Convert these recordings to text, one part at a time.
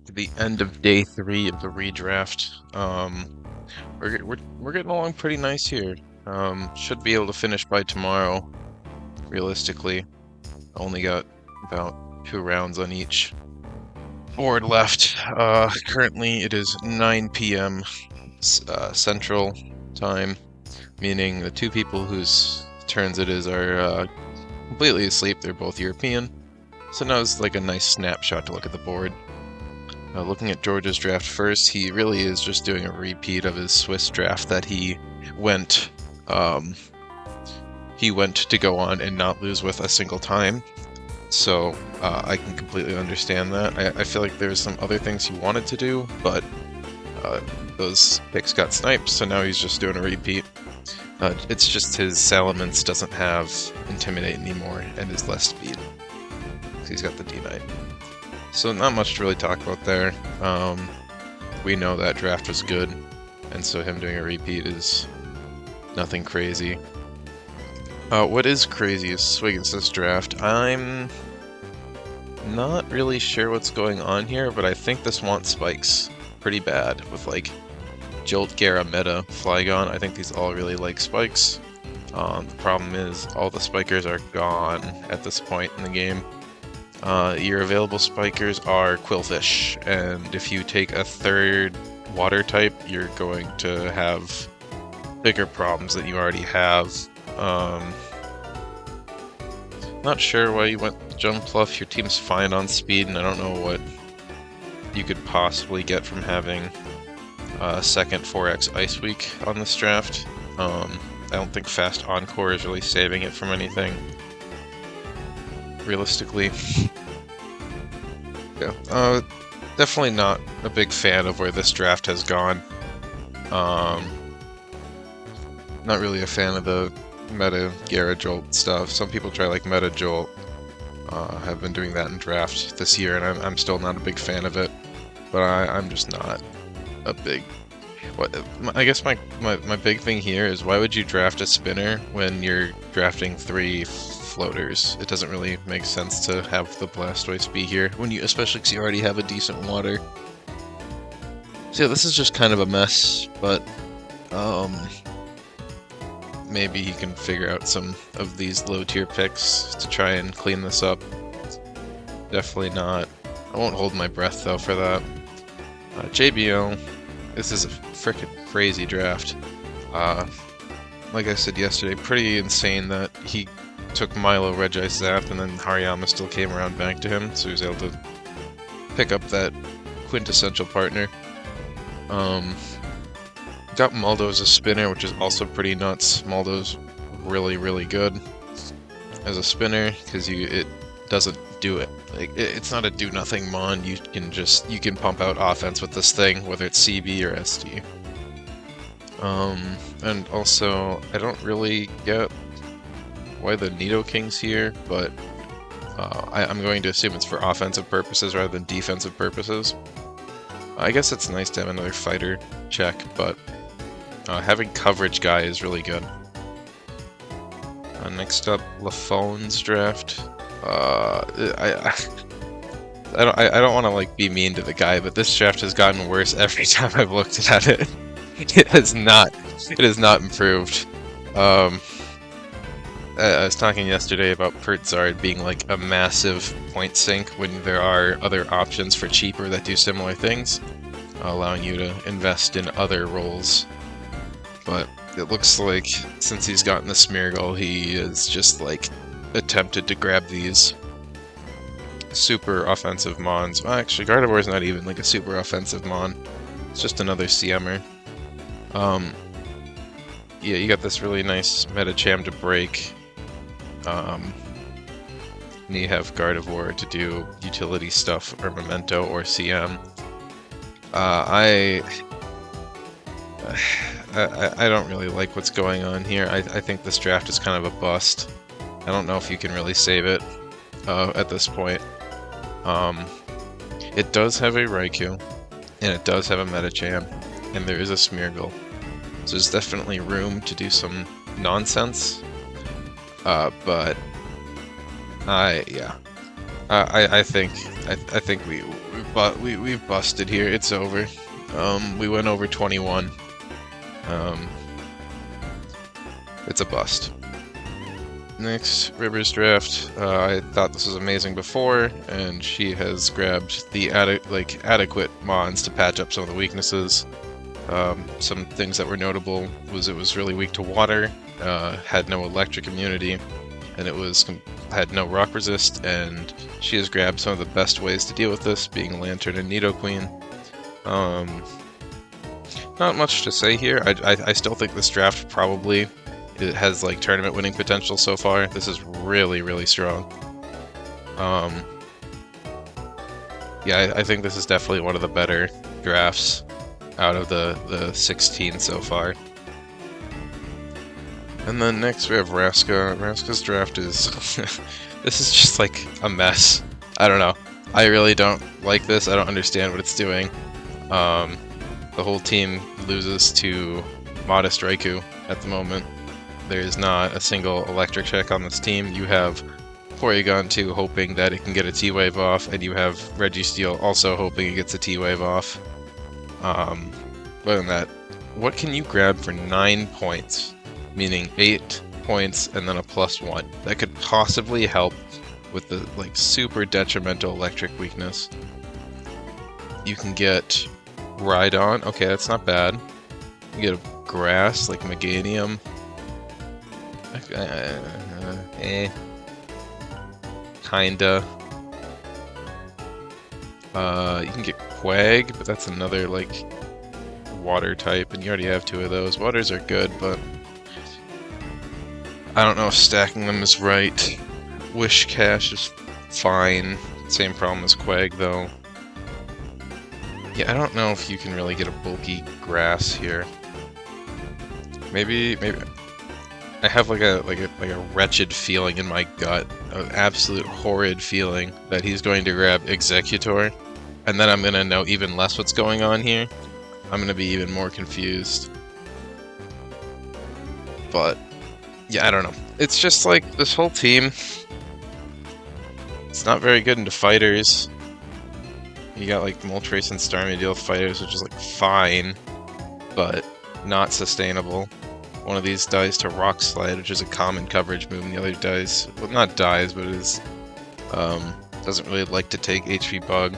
To the end of day 3 of the redraft. We're getting along pretty nice here. Should be able to finish by tomorrow, realistically. Only got about 2 rounds on each board left. Currently it is 9 p.m. Central Time, meaning the 2 people whose turns it is are completely asleep. They're both European. So now it's like a nice snapshot to look at the board. Looking at George's draft first, he really is just doing a repeat of his Swiss draft that he went to go on and not lose with a single time. So I can completely understand that. I feel like there's some other things he wanted to do, but those picks got sniped, so now he's just doing a repeat. It's just his Salamence doesn't have Intimidate anymore and is less speed. He's got the D9. So not much to really talk about there. We know that draft was good, and so him doing a repeat is nothing crazy. What is crazy is Swiggin's draft. I'm not really sure what's going on here, but I think this wants spikes pretty bad with like Jolt, Gara, Meta, Flygon. I think these all really like spikes. The problem is all the spikers are gone at this point in the game. Your available spikers are Quillfish, and if you take a third water type, you're going to have bigger problems that you already have. Not sure why you went Jumpluff. Your team's fine on speed, and I don't know what you could possibly get from having a second 4x Ice Week on this draft. I don't think Fast Encore is really saving it from anything, realistically. Yeah, definitely not a big fan of where this draft has gone. Not really a fan of the Meta Gara Jolt stuff. Some people try like Meta Jolt. Have been doing that in draft this year, and I'm still not a big fan of it. But I'm just not a big. I guess my big thing here is, why would you draft a spinner when you're drafting 3 floaters? It doesn't really make sense to have the Blastoise be here, when you, especially because you already have a decent water. So yeah, this is just kind of a mess, but maybe he can figure out some of these low tier picks to try and clean this up. Definitely not. I won't hold my breath though for that. JBL, this is a frickin' crazy draft. Like I said yesterday, pretty insane that he took Milo, Regis, Zap, and then Hariyama still came around back to him, so he was able to pick up that quintessential partner. Got Maldo as a spinner, which is also pretty nuts. Maldo's really, really good as a spinner, because it doesn't do it. Like, it's not a do-nothing mon. You can pump out offense with this thing, whether it's CB or SD. And also, I don't really get why the Nidoking's here, but I'm going to assume it's for offensive purposes rather than defensive purposes. I guess it's nice to have another fighter check, but having coverage guy is really good. Next up, LaFone's draft. I don't want to like be mean to the guy, but this draft has gotten worse every time I've looked at it. It has not improved. I was talking yesterday about Pertzard being like a massive point sink when there are other options for cheaper that do similar things, allowing you to invest in other roles. But it looks like since he's gotten the Smeargle, he has just like attempted to grab these super offensive mons. Well, actually, Gardevoir's not even like a super offensive mon. It's just another CMer. Yeah, you got this really nice Metacham to break. And you have Gardevoir to do utility stuff, or Memento, or CM. I don't really like what's going on here. I think this draft is kind of a bust. I don't know if you can really save it at this point. It does have a Raikou, and it does have a Metacham, and there is a Smeargle. So there's definitely room to do some nonsense. But I think we but we've busted here. It's over. We went over 21. It's a bust. Next, River's Draft. I thought this was amazing before, and she has grabbed the adequate mods to patch up some of the weaknesses. Some things that were notable was it was really weak to water, had no electric immunity, and had no rock resist, and she has grabbed some of the best ways to deal with this, being Lantern and Nidoqueen. Not much to say here. I still think this draft probably it has like tournament winning potential so far. This is really, really strong. Yeah, I think this is definitely one of the better drafts out of the 16 so far. And then next we have Raska. Raska's draft is this is just like a mess. I don't know. I really don't like this. I don't understand what it's doing. The whole team loses to Modest Raikou at the moment. There is not a single electric check on this team. You have Porygon 2 hoping that it can get a T-Wave off, and you have Registeel also hoping it gets a T-Wave off. Other than that, what can you grab for 9 points? Meaning 8 points and then a +1. That could possibly help with the like super detrimental electric weakness. You can get Rhydon. Okay, that's not bad. You get a grass like Meganium. Kinda. You can get Quag, but that's another like water type, and you already have 2 of those. Waters are good, but I don't know if stacking them is right. Wish Cash is fine. Same problem as Quag though. Yeah, I don't know if you can really get a bulky grass here. Maybe I have like a wretched feeling in my gut, an absolute horrid feeling that he's going to grab Executor, and then I'm gonna know even less what's going on here. I'm gonna be even more confused. But yeah, I don't know. It's just like this whole team. It's not very good into fighters. You got like Moltres and Starmie fighters, which is like fine, but not sustainable. One of these dies to Rock Slide, which is a common coverage move, and the other dies, well, not dies, but is doesn't really like to take HP Bug.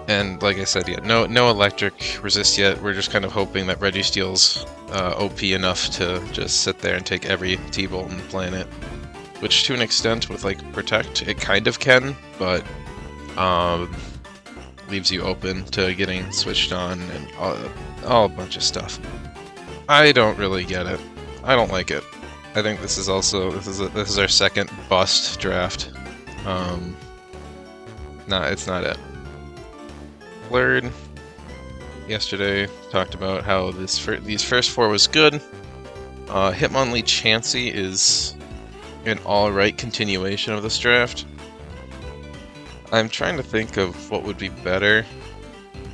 And like I said, yeah, no electric resist yet. We're just kind of hoping that Registeel's OP enough to just sit there and take every T-Bolt on the planet. Which, to an extent, with like Protect, it kind of can, but leaves you open to getting switched on and all a bunch of stuff. I don't really get it. I don't like it. I think this is also this is our second bust draft. No, it's not it. Blurred yesterday talked about how these first 4 was good. Hitmonlee Chansey is an alright continuation of this draft. I'm trying to think of what would be better.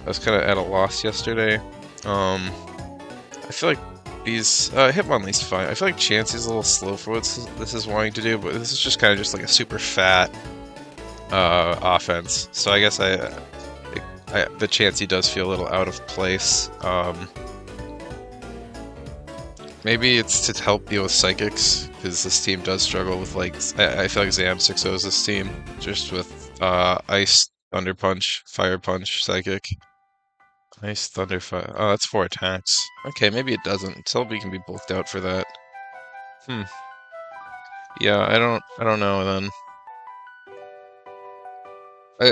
I was kind of at a loss yesterday. I feel like these Hitmonlee's fine. I feel like Chansey's a little slow for what this is wanting to do, but this is just kind of just like a super fat offense. So I guess the Chansey does feel a little out of place. Maybe it's to help deal with Psychics, because this team does struggle with like I feel like Zam 6-0's this team, just with Ice, Thunder Punch, Fire Punch, Psychic. Ice, Thunder, Fire. Oh, that's 4 attacks. Okay, maybe it doesn't. Selby can be bulked out for that. Yeah, I don't know then.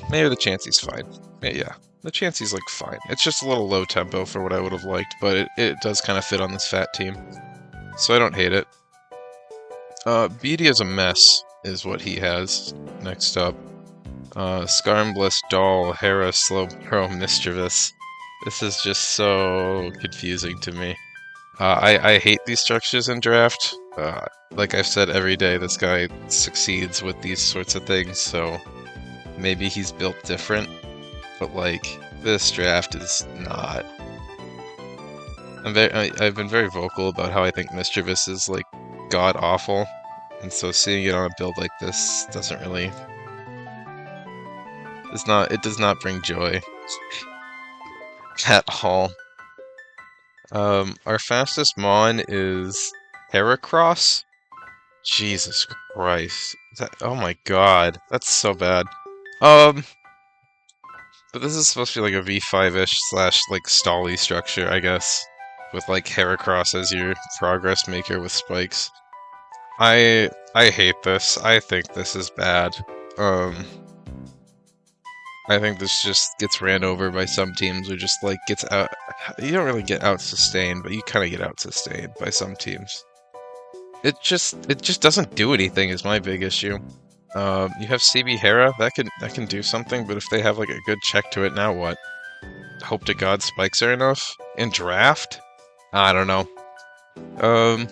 Maybe the Chansey's fine. Yeah, the Chansey's like fine. It's just a little low tempo for what I would have liked, but it does kind of fit on this fat team. So I don't hate it. Beatty is a mess, is what he has. Next up. Skarmbliss, Doll, Hera, Slowbro, Mischievous. This is just so confusing to me. I hate these structures in draft. Like I've said every day, this guy succeeds with these sorts of things, so maybe he's built different. But like, this draft is not. I've been very vocal about how I think Mischievous is like god-awful, and so seeing it on a build like this doesn't really It does not bring joy at all. Our fastest Mon is Heracross. Jesus Christ. Oh my god. That's so bad. Um, but this is supposed to be like a V5-ish slash like stally structure, I guess. With like Heracross as your progress maker with spikes. I hate this. I think this is bad. Um, I think this just gets ran over by some teams or just like gets out. You don't really get out sustained, but you kind of get out sustained by some teams. It just doesn't do anything is my big issue. You have CB Hera, that can do something, but if they have like a good check to it, now what? Hope to God spikes are enough? In draft? I don't know. Um,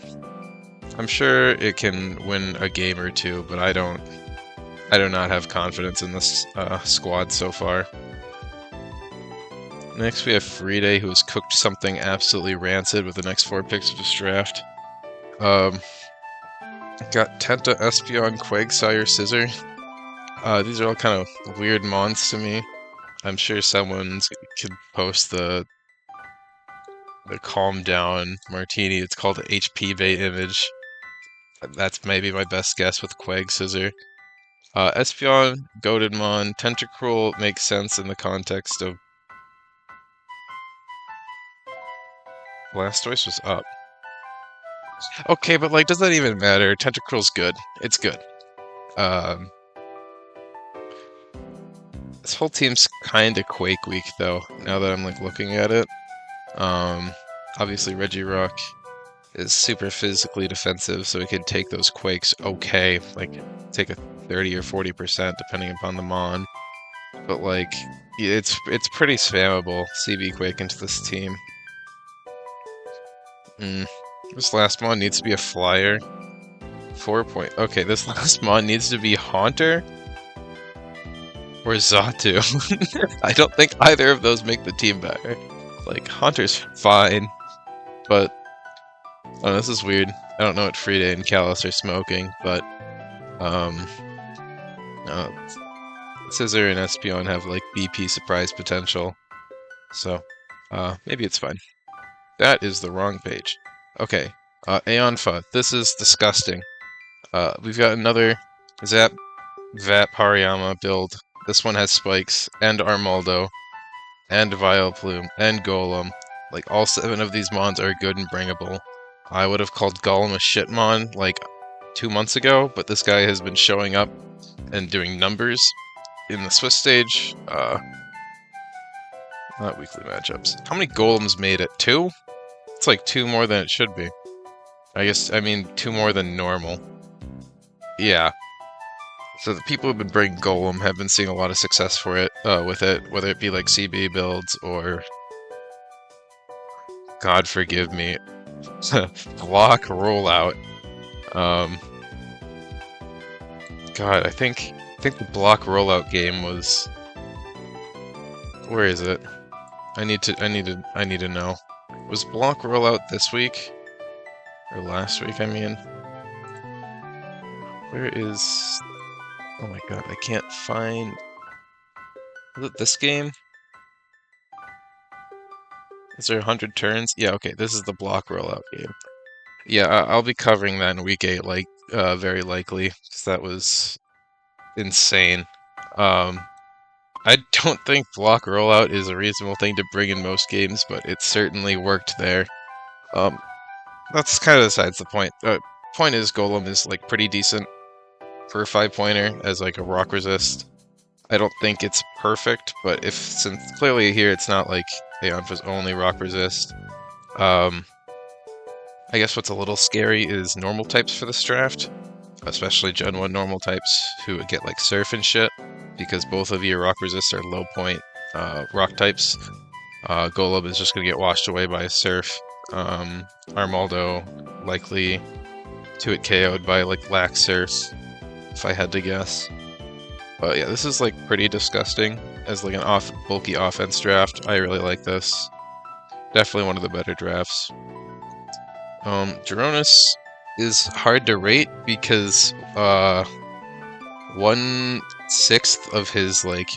I'm sure it can win a game or two, but I do not have confidence in this squad so far. Next we have Friday, who has cooked something absolutely rancid with the next 4 picks of this draft. Got Tenta, Espeon, Quagsire, Scissor. These are all kind of weird mons to me. I'm sure someone could post the calm down martini. It's called the HP bait image. That's maybe my best guess with Quag Scissor. Espeon, Goated Mon, Tentacruel makes sense in the context of Blastoise was up. Okay, but like, does that even matter? Tentacruel's good. It's good. This whole team's kinda Quake weak though, now that I'm like looking at it. Obviously Regirock is super physically defensive, so he can take those Quakes okay, like take a 30 or 40% depending upon the Mon. But like, it's pretty spammable, CB Quake into this team. This last Mon needs to be a flyer. 4 point. Okay, this last Mon needs to be Haunter or Xatu. I don't think either of those make the team better. Like, Haunter's fine, but oh, this is weird. I don't know what Friday and Callus are smoking, but Scissor and Espeon have like BP surprise potential, so maybe it's fine. That is the wrong page. Okay, Aeonfa. This is disgusting. We've got another Zap Vat Hariyama build. This one has spikes, and Armaldo, and Vileplume, and Golem. Like, all 7 of these mons are good and bringable. I would have called Golem a shit mon, like, 2 months ago, but this guy has been showing up and doing numbers in the Swiss stage. Not weekly matchups. How many Golems made it? 2? It's like 2 more than it should be. I mean 2 more than normal. Yeah. So the people who've been bringing Golem have been seeing a lot of success for it, with it, whether it be like CB builds or, God forgive me, block rollout. God, I think the block rollout game was. Where is it? I need to know. Was block rollout this week or last week? I mean, where is? Oh my God, I can't find. Is it this game? Is there 100 turns? Yeah, okay, this is the block rollout game. Yeah, I'll be covering that in week 8, like, very likely, because that was insane. I don't think block rollout is a reasonable thing to bring in most games, but it certainly worked there. That's kind of besides the point. Point is, Golem is, like, pretty decent for a 5-pointer as, like, a rock resist. I don't think it's perfect, but since clearly here it's not like Aeonfa's only rock resist. I guess what's a little scary is normal types for this draft, especially Gen 1 normal types who would get like Surf and shit, because both of your rock resists are low point rock types. Golub is just going to get washed away by a Surf. Armaldo likely to get KO'd by like Lax Surf, if I had to guess. But yeah, this is like pretty disgusting as like an bulky offense draft. I really like this. Definitely one of the better drafts. Geronis is hard to rate because 1/6 of his like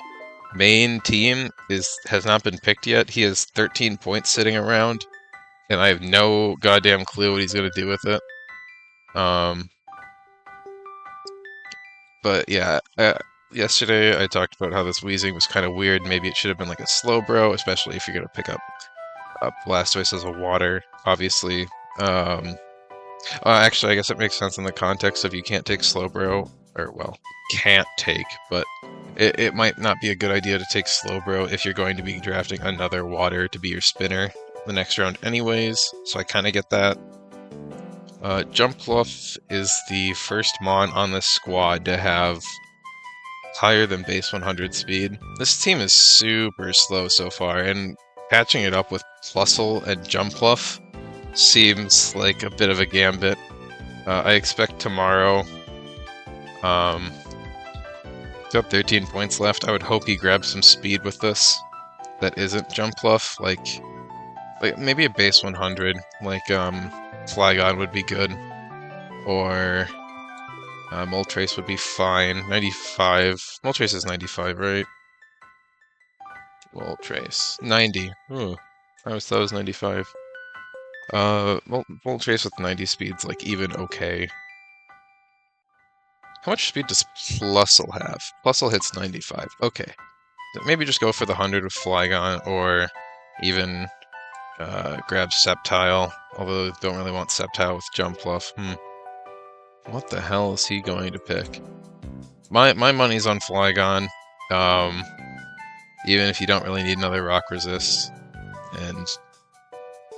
main team has not been picked yet. He has 13 points sitting around, and I have no goddamn clue what he's gonna do with it. But yeah, yesterday I talked about how this wheezing was kind of weird. Maybe it should have been like a slow bro, especially if you're gonna pick up Blastoise as a water, obviously. Actually, I guess it makes sense in the context of you can't take Slowbro, or well, can't take, but it might not be a good idea to take Slowbro if you're going to be drafting another water to be your spinner the next round anyways, so I kind of get that. Jumpluff is the first Mon on this squad to have higher than base 100 speed. This team is super slow so far, and patching it up with Plusle and Jumpluff seems like a bit of a gambit. I expect tomorrow. Got 13 points left. I would hope he grabs some speed with this. That isn't Jumpluff. Like maybe a base 100. Like Flygon would be good, or Moltres would be fine. 95. Moltres is 95, right? Moltres 90. Ooh, I always thought it was 95. Moltres with 90 speed's like even okay. How much speed does Plusle have? Plusle hits 95. Okay. Maybe just go for the 100 with Flygon, or even grab Sceptile, although I don't really want Sceptile with Jumpluff. What the hell is he going to pick? My money's on Flygon, even if you don't really need another Rock Resist, and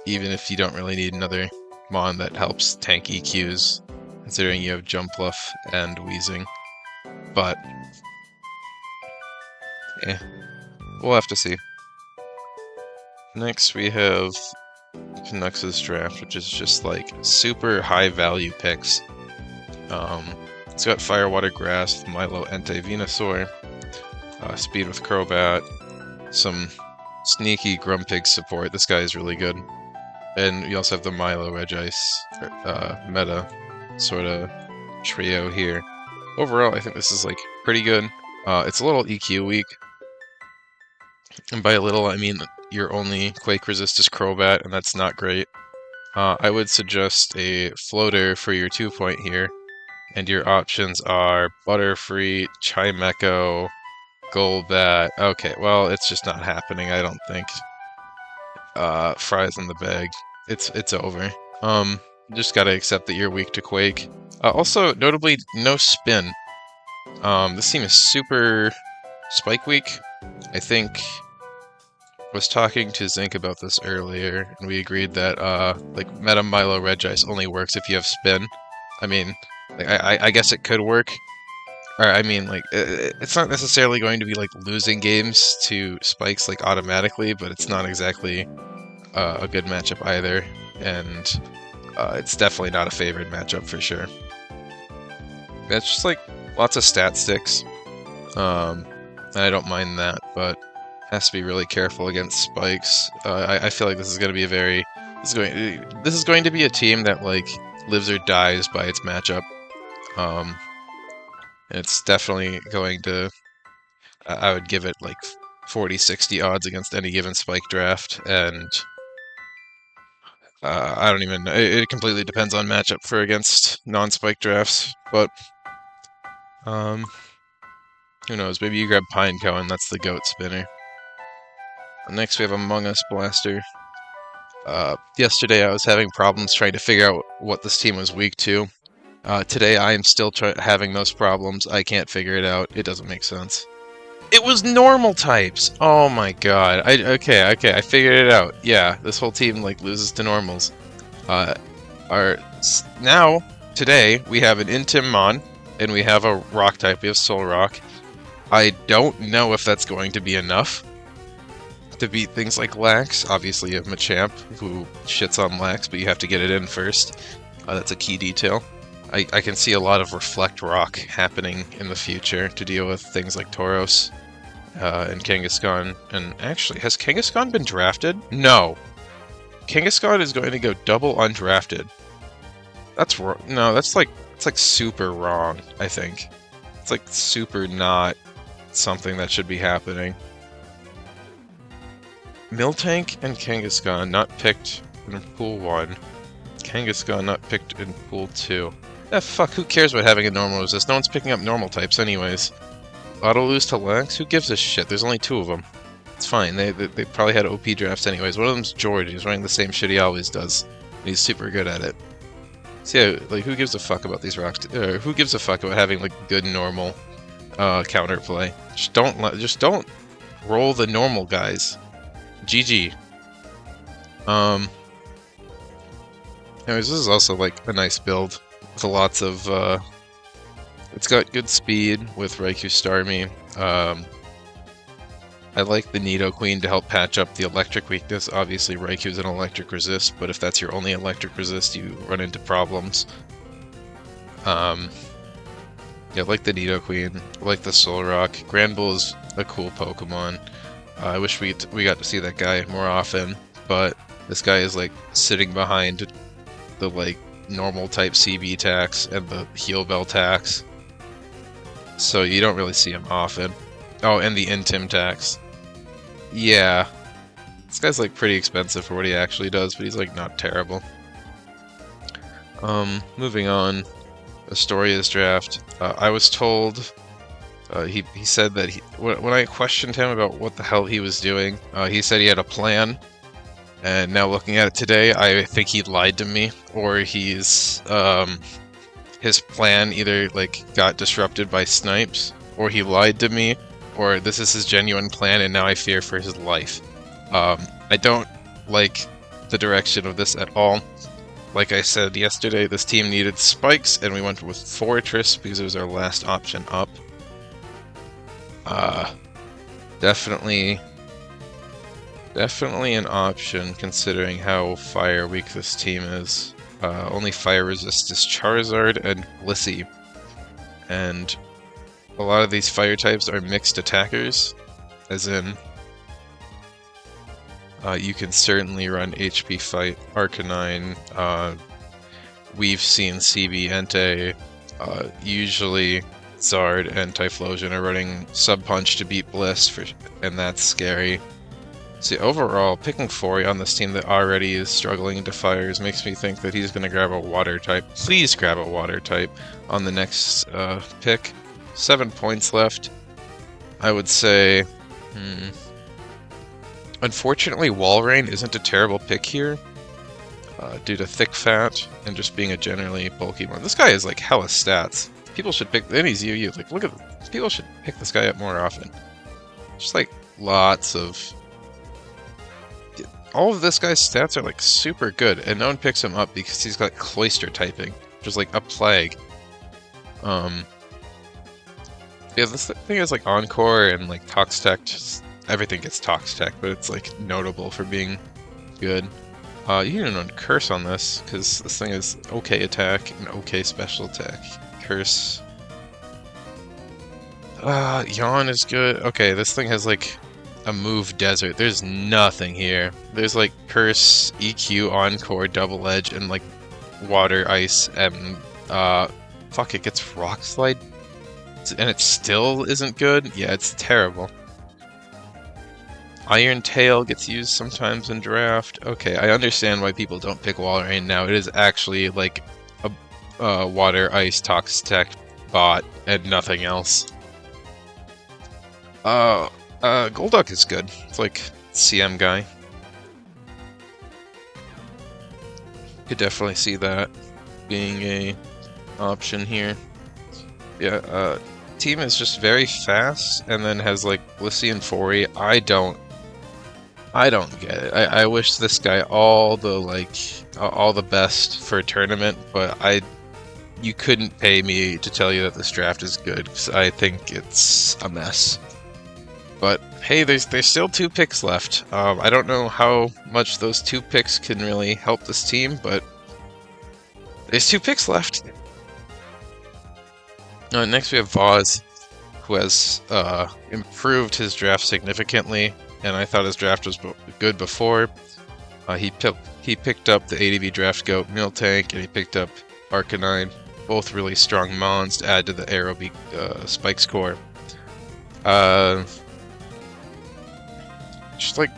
even if you don't really need another Mon that helps tank EQs, considering you have Jumpluff and Wheezing. But, we'll have to see. Next we have Canucks' draft, which is just like super high value picks. It's got Fire, Water, Grass, Milo, Entei, Venusaur, speed with Crobat, some sneaky Grumpig support. This guy is really good. And you also have the Milo, Regice, meta sort of trio here. Overall, I think this is like pretty good. It's a little EQ weak. And by a little, I mean your only Quake resist is Crobat, and that's not great. I would suggest a floater for your 2-point here, and your options are Butterfree, Chimecho, Golbat. Okay, well, it's just not happening, I don't think. Fries in the bag. It's over. Just gotta accept that you're weak to Quake. Also, notably, no spin. This team is super spike weak. I think was talking to Zinc about this earlier, and we agreed that like Meta Milo Regice only works if you have spin. I mean, like, I guess it could work. Or I mean, like it's not necessarily going to be like losing games to spikes like automatically, but it's not exactly a good matchup either, and it's definitely not a favored matchup for sure. It's just like lots of stat sticks, and I don't mind that, but has to be really careful against spikes. I feel like this is going to be this is going to be a team that like lives or dies by its matchup. It's definitely going to. I would give it like 40-60 odds against any given spike draft, and I don't even know. It completely depends on matchup for against non-spike drafts, but who knows? Maybe you grab Pineco and that's the GOAT spinner. Next we have Among Us Blaster. Yesterday I was having problems trying to figure out what this team was weak to. Today I am still having those problems. I can't figure it out. It doesn't make sense. It was normal types! Oh my god. Okay, I figured it out. Yeah, this whole team like loses to normals. Now, today, we have an Intimon, and we have a rock type. We have Solrock. I don't know if that's going to be enough to beat things like Lax. Obviously, you have Machamp, who shits on Lax, but you have to get it in first. That's a key detail. I can see a lot of Reflect Rock happening in the future to deal with things like Tauros and Kangaskhan. And actually, has Kangaskhan been drafted? No. Kangaskhan is going to go double undrafted. That's wrong. No, that's like super wrong, I think. It's like super not something that should be happening. Miltank and Kangaskhan not picked in Pool 1. Kangaskhan not picked in Pool 2. Ah, fuck, who cares about having a normal resist? No one's picking up normal types anyways. Auto lose to Lynx? Who gives a shit? There's only 2 of them. It's fine, they probably had OP drafts anyways. One of them's George, he's running the same shit he always does. He's super good at it. So yeah, like, who gives a fuck about these rocks? Who gives a fuck about having, like, good normal counterplay? Just don't roll the normal guys. GG. Anyways, this is also, like, a nice build. With lots of, it's got good speed with Raikou Starmie. I like the Nidoqueen to help patch up the electric weakness. Obviously, Raikou's an electric resist, but if that's your only electric resist, you run into problems. Yeah, I like the Nidoqueen. I like the Solrock. Granbull is a cool Pokemon. I wish we got to see that guy more often, but this guy is, like, sitting behind the, like, normal type CB tax and the Heal Bell tax. So you don't really see him often. Oh, and the Intim tax. Yeah. This guy's, like, pretty expensive for what he actually does, but he's, like, not terrible. Moving on. Astoria's draft. I was told... he said that when I questioned him about what the hell he was doing, he said he had a plan. And now looking at it today, I think he lied to me, or he's, his plan either, like, got disrupted by snipes, or he lied to me, or this is his genuine plan and now I fear for his life. I don't like the direction of this at all. Like I said yesterday, this team needed spikes, and we went with Fortress because it was our last option up. Definitely an option considering how fire weak this team is. Only fire resist is Charizard and Blissey. And a lot of these fire types are mixed attackers, as in you can certainly run HP Fight, Arcanine. We've seen CB Entei. Usually Zard and Typhlosion are running Sub Punch to beat Bliss, and that's scary. See, overall, picking Fori on this team that already is struggling into fires makes me think that he's going to grab a water type. Please grab a water type on the next pick. 7 points left. I would say... Unfortunately, Walrein isn't a terrible pick here, due to thick fat and just being a generally bulky one. This guy is, like, hella stats. People should pick... And he's UU. Like, look at... People should pick this guy up more often. Just, like, lots of... All of this guy's stats are, like, super good, and no one picks him up because he's got Cloister typing, which is, like, a plague. Yeah, this thing is, like, Encore and, like, Tox Tech. Just, everything gets Tox Tech, but it's, like, notable for being good. You can run Curse on this, because this thing is okay attack and okay special attack. Curse. Yawn is good. Okay, this thing has, like... a move desert. There's nothing here. There's like Curse, EQ, Encore, Double Edge, and like Water, Ice, and fuck, it gets Rock Slide, and it still isn't good? Yeah, it's terrible. Iron Tail gets used sometimes in draft. Okay, I understand why people don't pick Walrein now. It is actually like a Water, Ice, Tox Tech bot and nothing else. Golduck is good. It's like CM guy. Could definitely see that being a option here. Yeah, team is just very fast, and then has like Blissey and Fori. I don't get it. I wish this guy all the best for a tournament, but you couldn't pay me to tell you that this draft is good, because I think it's a mess. But hey, there's still 2 picks left. I don't know how much those 2 picks can really help this team, but there's 2 picks left. Next we have Vaz, who has improved his draft significantly, and I thought his draft was good before. He picked up the ADV Draft Goat Miltank, and he picked up Arcanine, both really strong mons to add to the Aerobeak Spikes core. Just like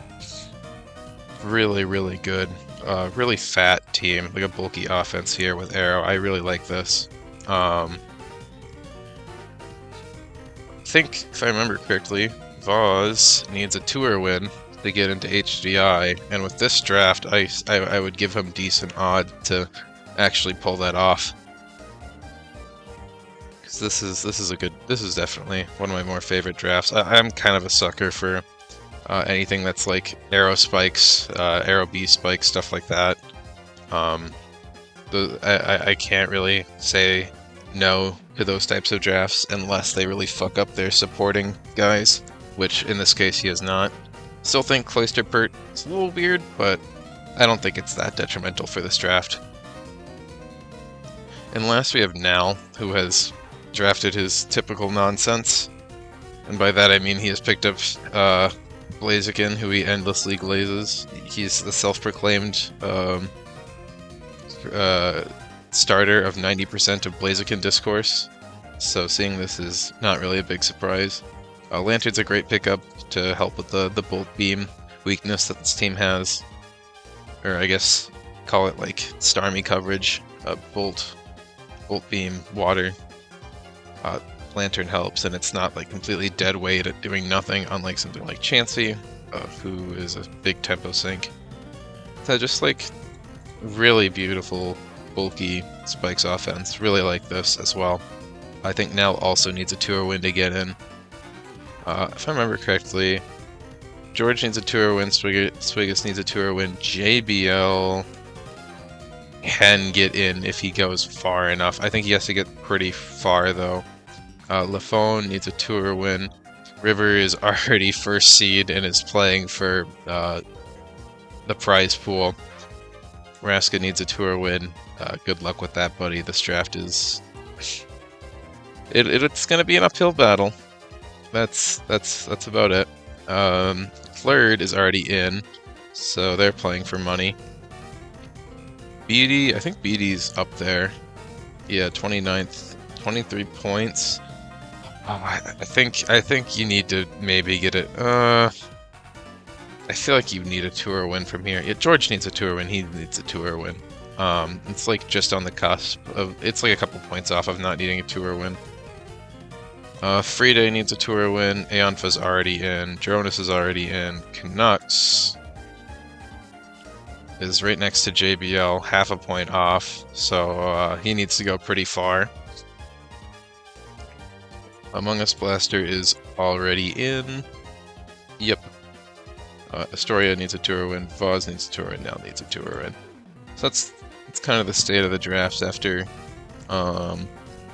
really, really good. Really fat team, like a bulky offense here with Arrow. I really like this. I think, if I remember correctly, Vaz needs a tour win to get into HDI, and with this draft, I would give him decent odd to actually pull that off. Because this is definitely one of my more favorite drafts. I'm kind of a sucker for anything that's like arrow spikes, arrow B spikes, stuff like that. I can't really say no to those types of drafts unless they really fuck up their supporting guys, which in this case he has not. Still think Cloisterpert is a little weird, but I don't think it's that detrimental for this draft. And last we have Nal, who has drafted his typical nonsense. And by that I mean he has picked up Blaziken, who he endlessly glazes. He's the self-proclaimed starter of 90% of Blaziken discourse, so seeing this is not really a big surprise. Lantern's a great pickup to help with the Bolt Beam weakness that this team has, or I guess call it like Starmie coverage. Bolt Beam, Water. Lantern helps, and it's not like completely dead weight at doing nothing, unlike something like Chansey, who is a big tempo sink. So just like really beautiful, bulky spikes offense. Really like this as well. I think Nell also needs a tour win to get in. If I remember correctly, George needs a tour win, Swigus needs a tour win, JBL can get in if he goes far enough. I think he has to get pretty far though. Lafone needs a tour win. River is already first seed and is playing for the prize pool. Raska needs a tour win. Good luck with that, buddy. This draft is... It's gonna be an uphill battle. That's about it. Flurd is already in, so they're playing for money. BD, I think BD's up there. Yeah, 29th, 23 points. I think you need to maybe get it. I feel like you need a tour win from here. Yeah, George needs a tour win. He needs a tour win. It's like just on the cusp of. It's like a couple points off of not needing a tour win. Frida needs a tour win. Aeonfa's already in. Jonas is already in. Canucks is right next to JBL, half a point off. So he needs to go pretty far. Among Us Blaster is already in. Yep. Astoria needs a tour win. Vaz needs a tour win. Now needs a tour win. So that's kind of the state of the drafts after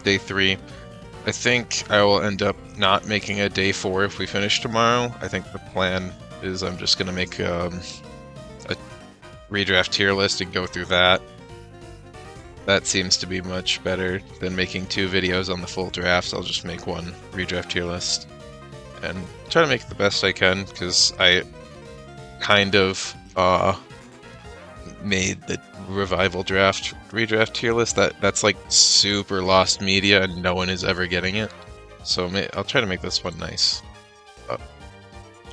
day 3. I think I will end up not making a day 4 if we finish tomorrow. I think the plan is I'm just gonna make a redraft tier list and go through that. That seems to be much better than making 2 videos on the full drafts. I'll just make one redraft tier list and try to make it the best I can, because I kind of made the revival draft redraft tier list. That's like super lost media and no one is ever getting it. So I'll try to make this one nice.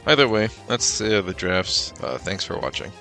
Either way, that's the drafts. Thanks for watching.